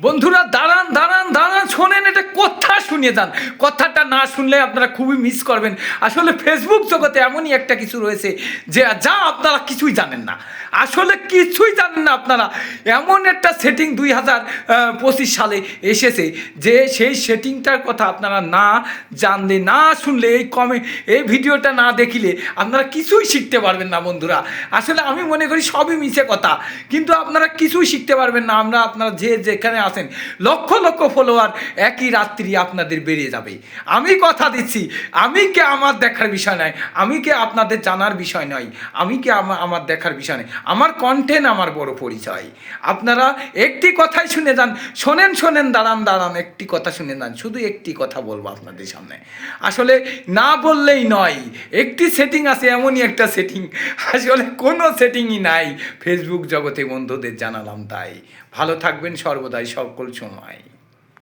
বন্ধুরা দাঁড়ান দাঁড়ান দাঁড়ান, শোনেন, এটা কথা শুনিয়ে যান। কথাটা না শুনলে আপনারা খুবই মিস করবেন। আসলে ফেসবুক জগতে এমনই একটা কিছু রয়েছে যে যা আপনারা কিছুই জানেন না, আসলে কিছুই জানেন না আপনারা। এমন একটা সেটিং 2025 সালে এসেছে যে সেই সেটিংটার কথা আপনারা না জানলে, না শুনলে, এই ভিডিওটা না দেখিলে আপনারা কিছুই শিখতে পারবেন না বন্ধুরা। আসলে আমি মনে করি সবই মিছে কথা, কিন্তু আপনারা কিছুই শিখতে পারবেন না। আপনারা যেখানে আছেন লক্ষ লক্ষ ফলোয়ার একই রাত্রি আপনাদের বেরিয়ে যাবে। আমি কথা দিচ্ছি, আমি কে আমার দেখার বিষয় নয়, আমি কে আপনাদের জানার বিষয় নয়, আমি কে আমার দেখার বিষয় নয়। আমার কন্টেন্ট আমার বড় পরিচয়। আপনারা একটি কথাই শুনে যান। শোনেন, দাঁড়ান দাঁড়ান, একটি কথা শুনে যান। শুধু একটি কথা বলবো আপনাদের সামনে, আসলে না বললেই নয়। একটি সেটিং আছে, এমনই একটা সেটিং, আসলে কোনো সেটিংই নাই ফেসবুক জগতে। বন্ধুদের জানালাম তাই। ভালো থাকবেন সর্বদাই সকল সময়।